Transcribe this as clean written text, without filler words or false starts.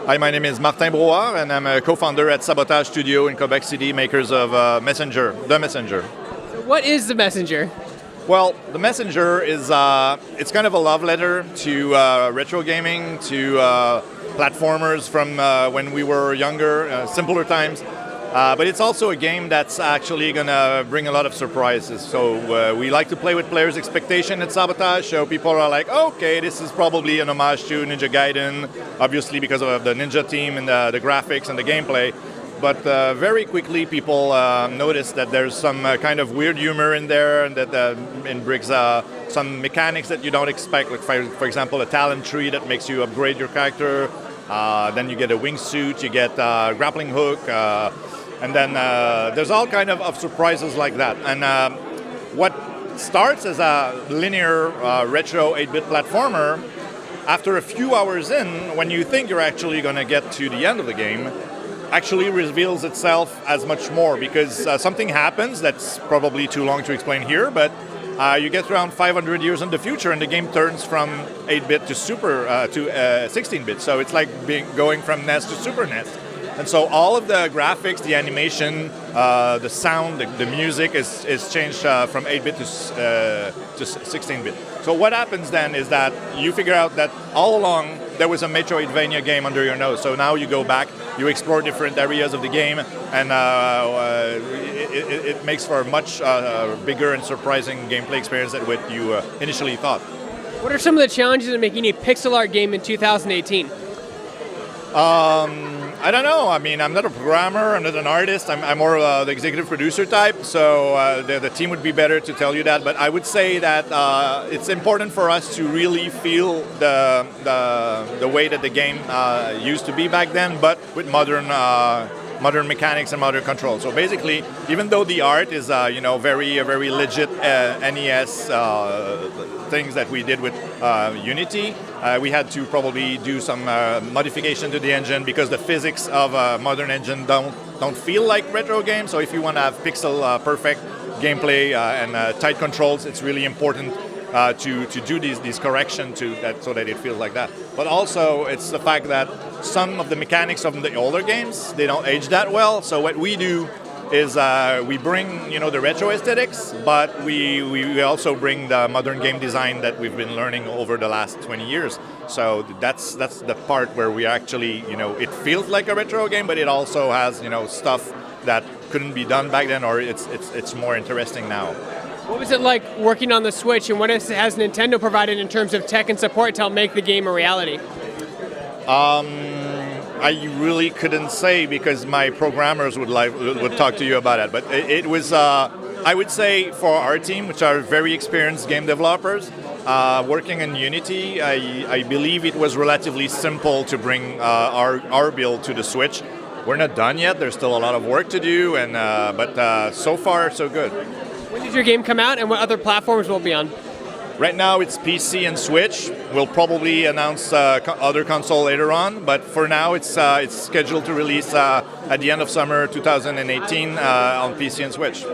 Hi, my name is Martin Brouard, and I'm a co-founder at Sabotage Studio in Quebec City, makers of Messenger, The Messenger. So what is The Messenger? Well, The Messenger is it's kind of a love letter to retro gaming, to platformers from when we were younger, simpler times. But it's also a game that's actually going to bring a lot of surprises. So we like to play with players' expectation at Sabotage. So people are like, okay, this is probably an homage to Ninja Gaiden, obviously because of the Ninja team and the graphics and the gameplay. But very quickly people notice that there's some kind of weird humor in there, and that it brings some mechanics that you don't expect. Like for example, a talent tree that makes you upgrade your character. Then you get a wingsuit, you get a grappling hook. And then there's all kind of surprises like that. And what starts as a linear retro 8-bit platformer, after a few hours in, when you think you're actually going to get to the end of the game, actually reveals itself as much more, because something happens that's probably too long to explain here, but you get around 500 years in the future and the game turns from 8-bit to 16-bit. So it's like going from NES to Super NES. And so all of the graphics, the animation, the sound, the music is changed from 8-bit to 16-bit. So what happens then is that you figure out that all along there was a Metroidvania game under your nose. So now you go back, you explore different areas of the game, and it makes for a much bigger and surprising gameplay experience than what you initially thought. What are some of the challenges in making a pixel art game in 2018? I don't know. I mean, I'm not a programmer. I'm not an artist. I'm more the executive producer type. So the team would be better to tell you that. But I would say that it's important for us to really feel the way that the game used to be back then, but with modern mechanics and modern control. So basically, even though the art is very legit NES things that we did with Unity, we had to probably do some modification to the engine, because the physics of a modern engine don't feel like retro games. So if you want to have pixel perfect gameplay and tight controls, it's really important to do these corrections to that, so that it feels like that. But also, it's the fact that some of the mechanics of the older games, they don't age that well. So what we do is we bring the retro aesthetics, but we also bring the modern game design that we've been learning over the last 20 years. So that's the part where we actually it feels like a retro game, but it also has stuff that couldn't be done back then, or it's more interesting now. What was it like working on the Switch, and what has Nintendo provided in terms of tech and support to help make the game a reality? I really couldn't say, because my programmers would talk to you about it. But it was, I would say, for our team, which are very experienced game developers, working in Unity, I believe it was relatively simple to bring our build to the Switch. We're not done yet. There's still a lot of work to do, but so far, so good. When did your game come out, and what other platforms will it be on? Right now it's PC and Switch. We'll probably announce other console later on, but for now it's scheduled to release at the end of summer 2018 on PC and Switch.